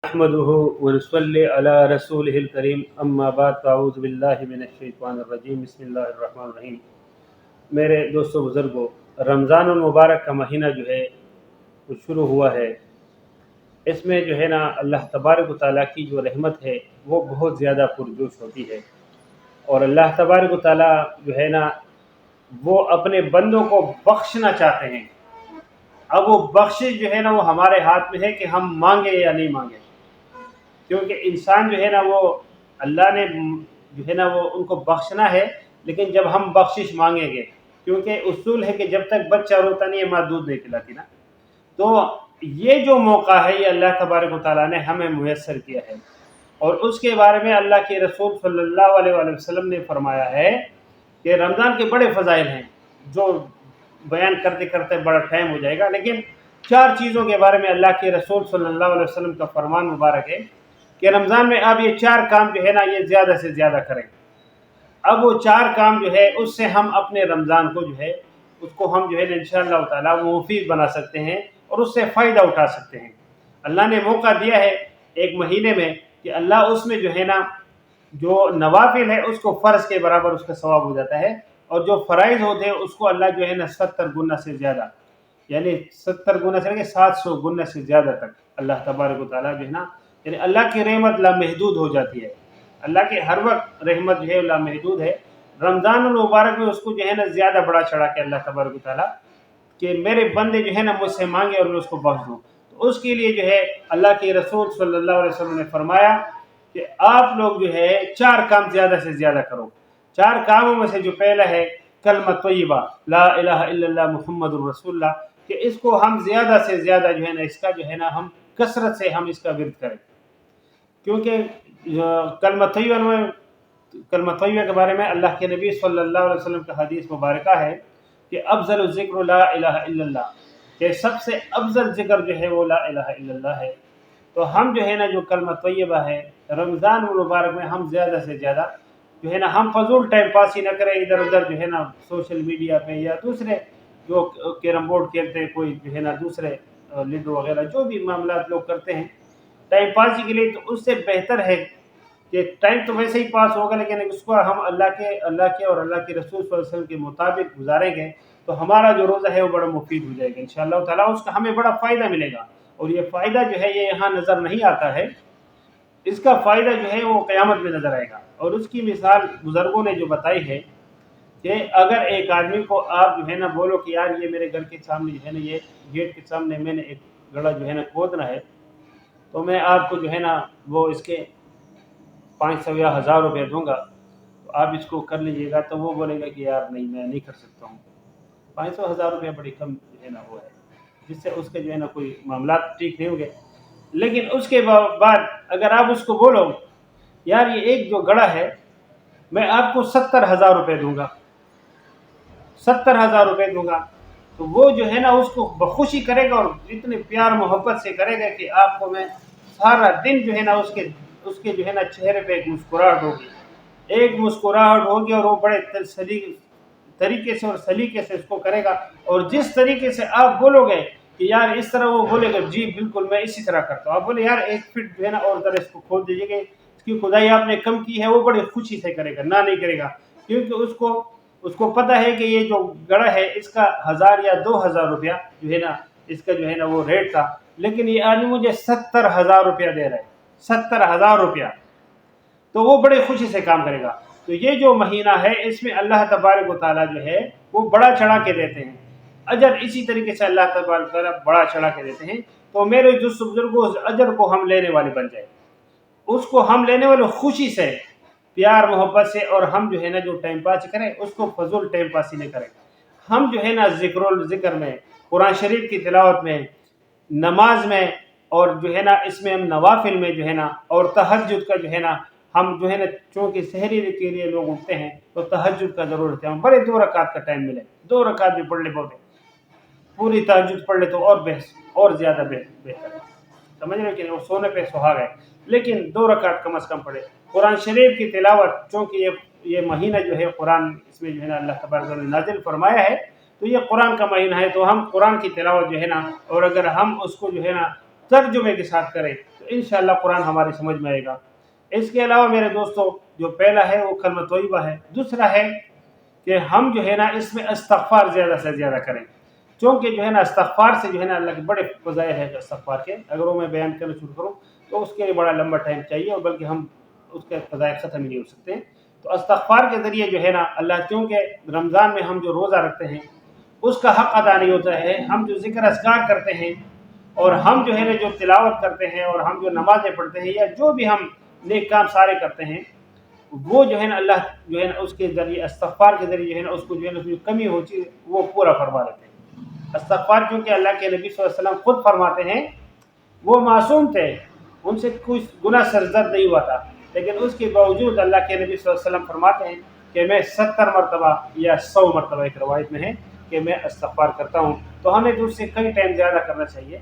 نحمده ونصلي على رسوله الكريم اما بعد فاعوذ باللہ من الشیطان الرجیم بسم اللہ الرحمن الرحیم۔ میرے دوستو بزرگوں، رمضان المبارک کا مہینہ جو ہے وہ شروع ہوا ہے۔ اس میں جو ہے نا اللہ تبارک و تعالیٰ کی جو رحمت ہے وہ بہت زیادہ پرجوش ہوتی ہے، اور اللہ تبارک و تعالیٰ جو ہے نا وہ اپنے بندوں کو بخشنا چاہتے ہیں۔ اب وہ بخشش جو ہے نا وہ ہمارے ہاتھ میں ہے کہ ہم مانگے یا نہیں مانگے، کیونکہ انسان جو ہے نا وہ اللہ نے جو ہے نا وہ ان کو بخشنا ہے، لیکن جب ہم بخشش مانگیں گے، کیونکہ اصول ہے کہ جب تک بچہ روتا نہیں ہے ماں دودھ نہیں پلاتی نا، تو یہ جو موقع ہے یہ اللہ تبارک و تعالیٰ نے ہمیں میسر کیا ہے، اور اس کے بارے میں اللہ کے رسول صلی اللہ علیہ وآلہ وسلم نے فرمایا ہے کہ رمضان کے بڑے فضائل ہیں جو بیان کرتے کرتے بڑا ٹائم ہو جائے گا، لیکن 4 چیزوں کے بارے میں اللہ کے رسول صلی اللہ علیہ وسلم کا فرمان مبارک ہے کہ رمضان میں آپ یہ 4 کام جو ہے نا یہ زیادہ سے زیادہ کریں۔ اب وہ 4 کام جو ہے اس سے ہم اپنے رمضان کو جو ہے اس کو ہم جو ہے نا انشاءاللہ تعالیٰ وہ مفید بنا سکتے ہیں اور اس سے فائدہ اٹھا سکتے ہیں۔ اللہ نے موقع دیا ہے ایک مہینے میں کہ اللہ اس میں جو ہے نا جو نوافل ہے اس کو فرض کے برابر اس کا ثواب ہو جاتا ہے، اور جو فرائض ہوتے ہیں اس کو اللہ جو ہے نا 70 گنا سے زیادہ، یعنی 70 گنا سے 700 گنا سے زیادہ تک اللہ تبارک و تعالیٰ جو ہے نا، یعنی اللہ کی رحمت لامحدود ہو جاتی ہے۔ اللہ کی ہر وقت رحمت جو ہے لامحدود ہے۔ رمضان المبارک میں اس کو جو ہے نا زیادہ بڑا چڑھا کے اللہ تبارک و تعالیٰ کہ میرے بندے جو ہے نا مجھ سے مانگے اور میں اس کو بخش دوں، تو اس کے لیے جو ہے اللہ کے رسول صلی اللہ علیہ وسلم نے فرمایا کہ آپ لوگ جو ہے 4 کام زیادہ سے زیادہ کرو۔ 4 کاموں میں سے جو پہلا ہے کلمہ طیبہ لا الہ الا اللہ محمد الرسول اللہ، کہ اس کو ہم زیادہ سے زیادہ جو ہے نا اس کا جو ہے نا ہم کثرت سے ہم اس کا ورد کریں، کیونکہ کلمہ طیبہ کے بارے میں اللہ کے نبی صلی اللہ علیہ وسلم کا حدیث مبارکہ ہے کہ افضل الذکر لا الہ الا اللہ، کہ سب سے افضل ذکر جو ہے وہ لا الہ الا اللہ ہے۔ تو ہم جو ہے نا جو کلمہ طیبہ ہے رمضان المبارک میں ہم زیادہ سے زیادہ جو ہے نا ہم فضول ٹائم پاس ہی نہ کریں ادھر ادھر جو ہے نا سوشل میڈیا پہ یا دوسرے جو کیرم بورڈ کھیلتے ہیں، کوئی جو ہے نا دوسرے لڈو وغیرہ جو بھی معاملات لوگ کرتے ہیں ٹائم پاس کے لیے، تو اس سے بہتر ہے کہ ٹائم تو ویسے ہی پاس ہوگا لیکن اس کو ہم اللہ کے اور اللہ کے رسول صلی اللہ علیہ وسلم کے مطابق گزاریں گے تو ہمارا جو روزہ ہے وہ بڑا مفید ہو جائے گا انشاءاللہ تعالیٰ، اس کا ہمیں بڑا فائدہ ملے گا، اور یہ فائدہ جو ہے یہ یہاں نظر نہیں آتا ہے، اس کا فائدہ جو ہے وہ قیامت میں نظر آئے گا۔ اور اس کی مثال بزرگوں نے جو بتائی ہے کہ اگر ایک آدمی کو آپ جو ہے نا بولو کہ یار یہ میرے گھر کے سامنے جو ہے نا یہ گیٹ کے سامنے میں نے ایک گڑھا جو ہے نا کھودنا ہے، تو میں آپ کو جو ہے نا وہ اس کے 500 یا 1000 روپے دوں گا، تو آپ اس کو کر لیجئے گا، تو وہ بولے گا کہ یار نہیں میں نہیں کر سکتا ہوں۔ 500 1000 روپے بڑی کم جو ہے نا وہ ہے، جس سے اس کے جو ہے نا کوئی معاملات ٹھیک نہیں ہوں گے۔ لیکن اس کے بعد اگر آپ اس کو بولو یار یہ ایک جو گڑھا ہے میں آپ کو 70,000 روپے دوں گا، 70,000 روپے دوں گا، تو وہ جو ہے نا اس کو بخوشی کرے گا اور اتنے پیار محبت سے کرے گا کہ آپ کو میں سارا دن جو ہے نا اس کے جو ہے نا چہرے پہ ایک مسکراہٹ ہوگی اور وہ بڑے طریقے سے اور سلیقے سے اس کو کرے گا، اور جس طریقے سے آپ بولو گے کہ یار اس طرح، وہ بولے گا جی بالکل میں اسی طرح کرتا ہوں۔ آپ بولے یار 1 فٹ جو ہے نا اور ذرا اس کو کھول دیجیے گا، اس کی کھدائی آپ نے کم کی ہے، وہ بڑی خوشی سے کرے گا، نہ نہیں کرے گا، کیونکہ اس کو پتہ ہے کہ یہ جو گڑھا ہے اس کا 1000 یا 2000 روپیہ جو ہے نا اس کا جو ہے نا وہ ریٹ تھا، لیکن یہ آدمی مجھے 70,000 روپیہ دے رہا ہے، 70,000 روپیہ، تو وہ بڑے خوشی سے کام کرے گا۔ تو یہ جو مہینہ ہے اس میں اللہ تبارک و تعالیٰ جو ہے وہ بڑا چڑھا کے دیتے ہیں اجر، اسی طریقے سے اللہ تبارک و تعالیٰ بڑا چڑھا کے دیتے ہیں۔ تو میرے جو بزرگوں اس اجر کو ہم لینے والے بن جائیں، اس کو ہم لینے والے خوشی سے، پیار محبت سے، اور ہم جو ہے نا جو ٹائم پاس کریں اس کو فضول ٹائم پاس ہی نہیں کریں۔ ہم جو ہے نا ذکر میں، قرآن شریف کی تلاوت میں، نماز میں، اور جو ہے نا اس میں ہم نوافل میں جو ہے نا، اور تہجد کا جو ہے نا ہم جو ہے نا چونکہ سحری کے لیے لوگ اٹھتے ہیں تو تہجد کا ضرورت ہے، ہم بڑے 2 رکعت کا ٹائم ملے، 2 رکعت بھی پڑھ لے بہت ہے، پوری تہجد پڑھ لے تو اور زیادہ بہتر ہے، سمجھ رہے کہ وہ سونے پہ سہاگ ہے، لیکن 2 رکعت کم از کم پڑھے۔ قرآن شریف کی تلاوت، چونکہ یہ مہینہ جو ہے قرآن اس میں جو ہے نا اللہ تبارک نے نازل فرمایا ہے، تو یہ قرآن کا مہینہ ہے، تو ہم قرآن کی تلاوت جو ہے نا، اور اگر ہم اس کو جو ہے نا ترجمے کے ساتھ کریں تو इंशाअल्लाह कुरान हमारी समझ में आएगा। इसके अलावा मेरे दोस्तों, जो पहला है वो कलमा तोयबा है, दूसरा है कि हम जो है ना इसमें इस्तग़फ़ार ज़्यादा से ज़्यादा करें, क्योंकि जो है ना इस्तग़फ़ार से जो है ना अल्लाह के बड़े फ़ज़ाइल है इस्तग़फ़ार के। अगर वो मैं बयान करना शुरू करूँ तो उसके लिए बड़ा लंबा टाइम चाहिए, और बल्कि हम उसके फ़ज़ाइल ख़त्म ही नहीं हो सकते। तो इस्तग़फ़ार के ज़रिए जो है ना अल्लाह, क्योंकि रमज़ान में हम जो रोज़ा रखते हैं उसका हक़ अदा नहीं होता है, हम जो ज़िक्र अज़कार करते हैं और हम जो है ना जो तिलावत करते हैं और हम जो नमाज़ें पढ़ते हैं या जो भी हम नेक काम सारे करते हैं, वो जो है ना अल्लाह जो है ना उसके ज़रिए इस्तग़फ़ार के ज़रिए जो है ना उसको जो है ना उसकी कमी होती है वो पूरा फरमा देते हैं। इस्तग़फ़ार क्योंकि अल्लाह के नबी सल्लल्लाहु अलैहि वसल्लम खुद फरमाते हैं, वो मासूम थे, उनसे कुछ गुनाह सरज़द नहीं हुआ था, लेकिन उसके बावजूद अल्लाह के नबी सल्लल्लाहु अलैहि वसल्लम फरमाते हैं कि मैं 70 मरतबा या 100 मरतबा, एक रवायत में है कि मैं इस्तग़फ़ार करता हूँ। तो हमें तो उससे कई टाइम ज़्यादा करना चाहिए।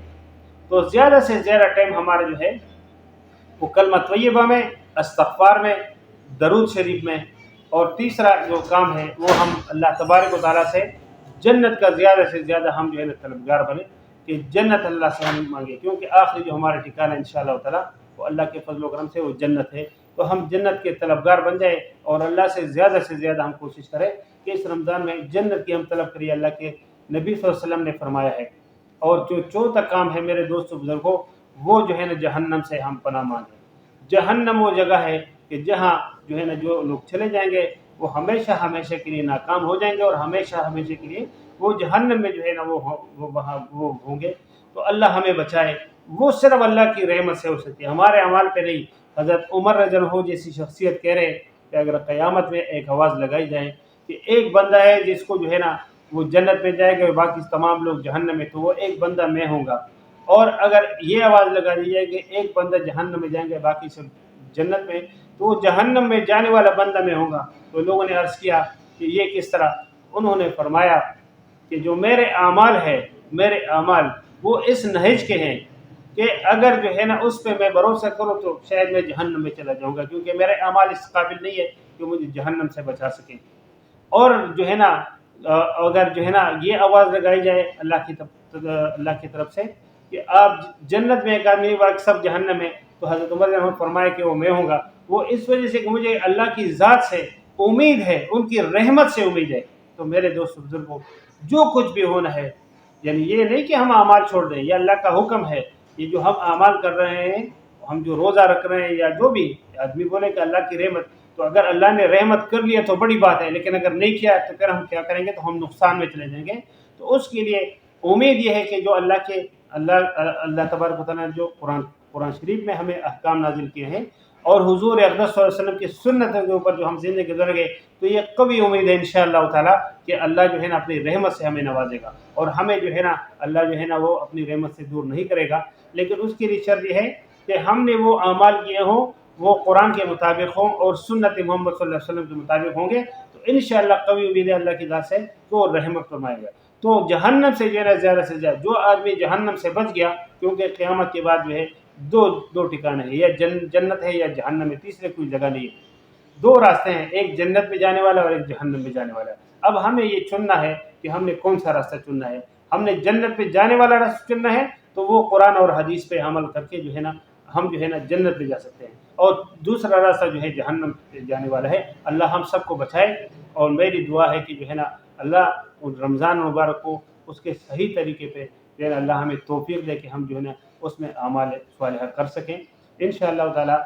तो ज़्यादा से ज़्यादा टाइम हमारा जो है वो कलमा तय्यबा में, इस्तग़फ़ार में, दरूद शरीफ में, और तीसरा जो काम है वो हम अल्लाह तबारक व तआला से जन्नत का ज़्यादा से ज़्यादा हम जो है ना तलबगार बने कि जन्नत अल्लाह से हम मांगे, क्योंकि आखिरी जो हमारा ठिकाना इंशाअल्लाह ताला वो अल्लाह के फजल व करम से वो जन्नत है। तो हम जन्नत के तलबगार बन जाए और अल्लाह से ज़्यादा हम कोशिश करें कि इस रमज़ान में जन्नत की हम तलब करिए। अल्लाह के नबी सल्लल्लाहु अलैहि वसल्लम ने फरमाया है। और जो चौथा काम है मेरे दोस्तों बुजुर्गों, वो जो है ना जहन्नम से हम पनाह मांगे। जहन्नम वो जगह है कि जहाँ जो है ना जो लोग चले जाएंगे वो हमेशा हमेशा के लिए नाकाम हो जाएंगे और हमेशा हमेशा के लिए वो जहन्नम में जो है ना वो वहाँ वो होंगे। तो अल्लाह हमें बचाए। वो सिर्फ अल्लाह की रहमत से हो सकती है, हमारे अमाल पे नहीं। हज़रत उमर रज़ियल्लाहु अन्हु जैसी शख्सियत कह रहे हैं कि अगर क़यामत में एक आवाज़ लगाई जाए कि एक बंदा है जिसको जो है ना वो जन्नत में जाएगा और बाकी तमाम लोग जहन्नम में, तो वो एक बंदा मैं होऊंगा। और अगर ये आवाज़ लगा दी जाए कि एक बंदा जहन्नम में जाएंगे बाकी सब जन्नत में, तो वो जहन्नम में जाने वाला बंदा मैं होऊंगा। तो लोगों ने अर्ज़ किया कि ये किस तरह? उन्होंने फरमाया कि जो मेरे आमाल है, मेरे आमाल वो इस नहज के हैं कि अगर जो है ना उस पे मैं भरोसा करूँ तो शायद मैं जहन्नम में चला जाऊँगा, क्योंकि मेरे आमाल इस काबिल नहीं है कि मुझे जहन्नम से बचा सकें। और जो है ना अगर जो है ना ये आवाज़ लगाई जाए अल्लाह की तरफ से कि आप जन्नत में एक आदमी बाकी सब जहन्नम में, तो हज़रत उमर ने फरमाया कि वो मैं होऊंगा। वो इस वजह से कि मुझे अल्लाह की ज़ात से उम्मीद है, उनकी रहमत से उम्मीद है। तो मेरे दोस्त बुजुर्गों, जो कुछ भी होना है, यानी ये नहीं कि हम अमाल छोड़ दें, ये अल्लाह का हुक्म है। ये जो हम अमाल कर रहे हैं, हम जो रोज़ा रख रहे हैं या जो भी, आदमी बोले कि अल्लाह की रहमत, तो अगर अल्लाह ने रहमत कर लिया तो बड़ी बात है, लेकिन अगर नहीं किया तो फिर हम क्या करेंगे? तो हम नुकसान में चले जाएंगे। तो उसके लिए उम्मीद ये है कि जो अल्लाह तबारक व तआला ने जो कुरान शरीफ में हमें अहकाम नाजिल किए हैं और हुजूर अक़दस सल्लल्लाहु अलैहि वसल्लम की सुन्नतों के ऊपर जो हम ज़िंदगी गुज़र गए, तो ये कभी उम्मीद है इंशाअल्लाह ताला कि अल्लाह जो है ना अपनी रहमत से हमें नवाजेगा और हमें जो है ना अल्लाह जो है ना वो अपनी रहमत से दूर नहीं करेगा। लेकिन उसके लिए शर्त ये है कि हमने वो अमाल किए हों, वो कुरान के मुताबिक हों और सुन्नत मोहम्मद सल्लल्लाहु अलैहि वसल्लम के मुताबिक होंगे, तो इंशाअल्लाह कभी उम्मीद है अल्लाह की ज़ात से तो रहमत फरमाएगा। तो जहन्नम से जो है ना ज़्यादा से ज़्यादा जो आदमी जहन्नम से बच गया, क्योंकि क़यामत के बाद जो है दो ठिकाने हैं, या जन्नत है या जहन्नम है, तीसरे कोई जगह नहीं है। दो रास्ते हैं, एक जन्नत में जाने वाला और एक जहन्नम में जाने वाला है। अब हमें ये चुनना है कि हमने कौन सा रास्ता चुनना है। हमने जन्नत पे जाने वाला रास्ता चुनना है, तो वो कुरान और हदीस पे अमल करके जो है ना हम जो है ना जन्नत में जा सकते हैं। और दूसरा रास्ता जो है जहन्नम पे जाने वाला है। अल्लाह हम सबको बचाए। और मेरी दुआ है कि जो है ना अल्लाह उन रमज़ान मुबारक को उसके सही तरीके पे जो है ना अल्लाह हमें तौफीक दे कि हम जो है ना उसमें अमाल सालिहा कर सकें इंशाअल्लाह ताला।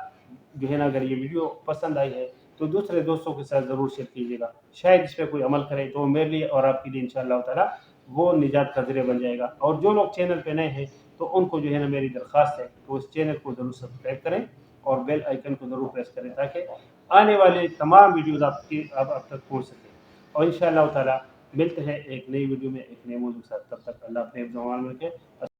जो है ना अगर ये वीडियो पसंद आई है तो दूसरे दोस्तों के साथ ज़रूर शेयर कीजिएगा, शायद इस पर कोई अमल करे तो मेरे लिए और आपके लिए इंशाअल्लाह ताला वो निजात का ज़रिया बन जाएगा। और जो लोग चैनल पे नए हैं तो उनको जो है ना मेरी दरख्वास्त है कि उस चैनल को ज़रूर सब्सक्राइब करें और बेल आइकन को ज़रूर प्रेस करें ताकि आने वाले तमाम वीडियोज़ आप तक पहुँच सकें। और इंशाअल्लाह ताला मिलते हैं एक नई वीडियो में एक नए मौजूद के साथ। तब तक अल्लाह अपने हिफ्ज़-ओ-अमान में रखे।